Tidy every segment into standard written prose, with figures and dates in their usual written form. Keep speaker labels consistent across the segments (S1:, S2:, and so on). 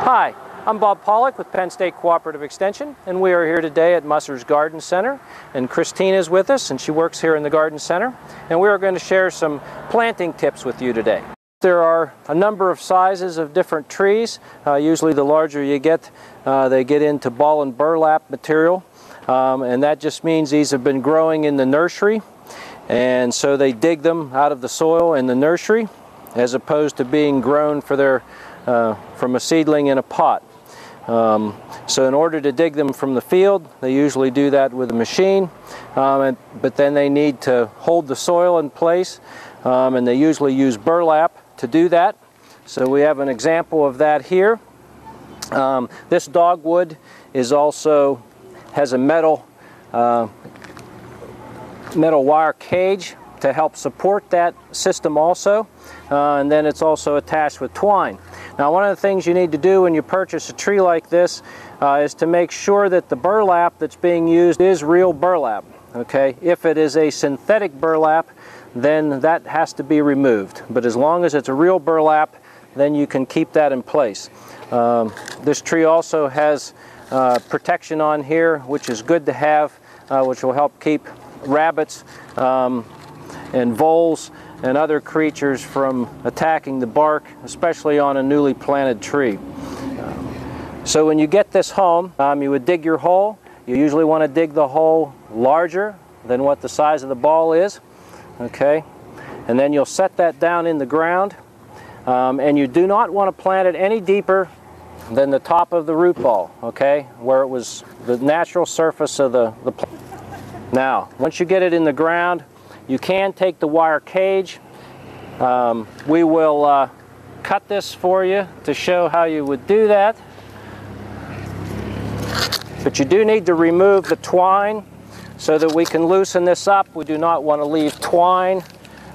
S1: Hi, I'm Bob Pollock with Penn State Cooperative Extension, and we are here today at Musser's Garden Center. And Christine is with us, and she works here in the Garden Center. And we are going to share some planting tips with you today. There are a number of sizes of different trees. Usually the larger you get, they get into ball and burlap material. And that just means these have been growing in the nursery. And so they dig them out of the soil in the nursery, as opposed to being grown for their from a seedling in a pot. So in order to dig them from the field, they usually do that with a machine, but then they need to hold the soil in place, and they usually use burlap to do that. So we have an example of that here. This dogwood is also has a metal wire cage to help support that system also, and then it's also attached with twine. Now, one of the things you need to do when you purchase a tree like this is to make sure that the burlap that's being used is real burlap. Okay, if it is a synthetic burlap, then that has to be removed. But as long as it's a real burlap, then you can keep that in place. This tree also has protection on here, which is good to have, which will help keep rabbits and voles and other creatures from attacking the bark, especially on a newly planted tree. So when you get this home, you would dig your hole. You usually want to dig the hole larger than what the size of the ball is. Okay, and then you'll set that down in the ground, and you do not want to plant it any deeper than the top of the root ball, okay, where it was the natural surface of the plant. Now, once you get it in the ground, you can take the wire cage. We will cut this for you to show how you would do that. But you do need to remove the twine so that we can loosen this up. We do not want to leave twine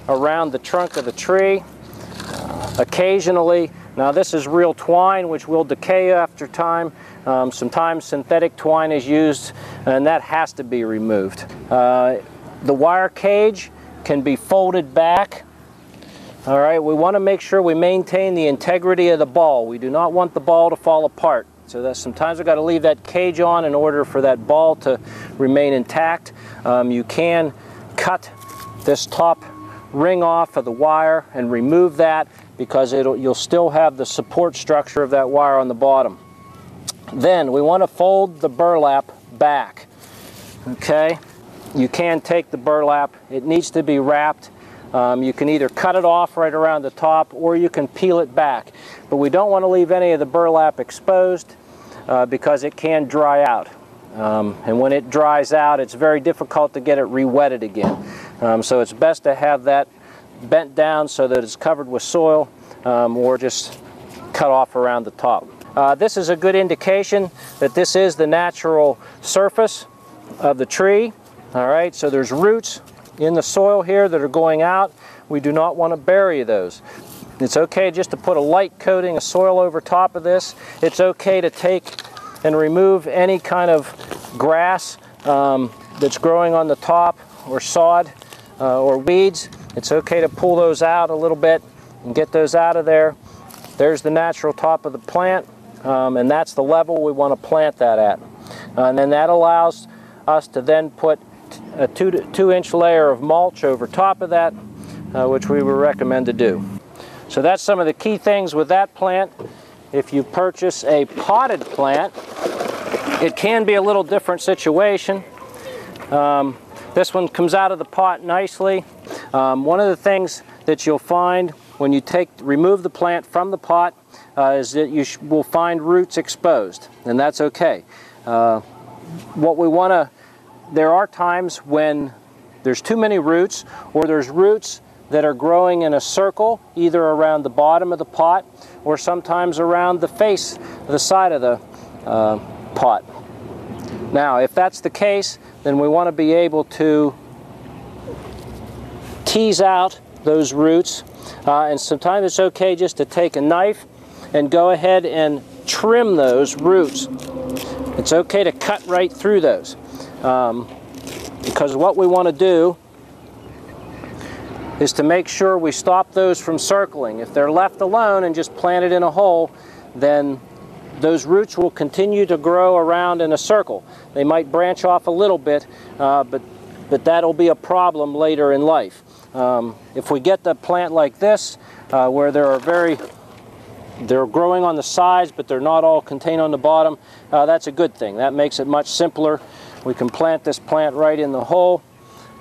S1: around the trunk of the tree. Occasionally, now this is real twine which will decay after time. Sometimes synthetic twine is used, and that has to be removed. The wire cage can be folded back. All right, we want to make sure we maintain the integrity of the ball. We do not want the ball to fall apart. So that sometimes we've got to leave that cage on in order for that ball to remain intact. You can cut this top ring off of the wire and remove that, because you'll still have the support structure of that wire on the bottom. Then we want to fold the burlap back. Okay, you can take the burlap. It needs to be wrapped. You can either cut it off right around the top, or you can peel it back. But we don't want to leave any of the burlap exposed because it can dry out. And when it dries out, it's very difficult to get it re-wetted again. So it's best to have that bent down so that it's covered with soil, or just cut off around the top. This is a good indication that this is the natural surface of the tree. All right, so there's roots in the soil here that are going out. We do not want to bury those. It's okay just to put a light coating of soil over top of this. It's okay to take and remove any kind of grass that's growing on the top, or sod, or weeds. It's okay to pull those out a little bit and get those out of there. There's the natural top of the plant, and that's the level we want to plant that at. And then that allows us to then put a 2-inch layer of mulch over top of that, which we would recommend to do. So that's some of the key things with that plant. If you purchase a potted plant, it can be a little different situation. This one comes out of the pot nicely. One of the things that you'll find when you remove the plant from the pot is that you will find roots exposed, and that's okay. What we want to There are times when there's too many roots, or there's roots that are growing in a circle, either around the bottom of the pot or sometimes around the face, the side of the pot. Now, if that's the case, then we want to be able to tease out those roots, and sometimes it's okay just to take a knife and go ahead and trim those roots. It's okay to cut right through those. Because what we want to do is to make sure we stop those from circling. If they're left alone and just planted in a hole, then those roots will continue to grow around in a circle. They might branch off a little bit, but that'll be a problem later in life. If we get the plant like this, where they're growing on the sides, but they're not all contained on the bottom, that's a good thing. That makes it much simpler. We can plant this plant right in the hole,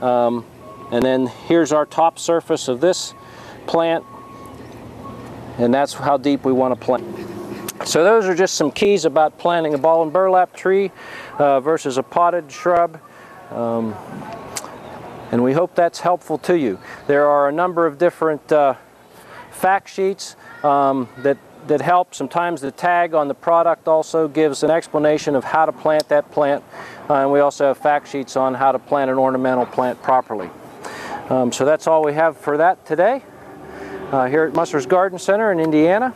S1: and then here's our top surface of this plant, and that's how deep we want to plant. So those are just some keys about planting a ball and burlap tree versus a potted shrub. And we hope that's helpful to you. There are a number of different fact sheets that help. Sometimes the tag on the product also gives an explanation of how to plant that plant. And we also have fact sheets on how to plant an ornamental plant properly. So that's all we have for that today here at Musser's Garden Center in Indiana.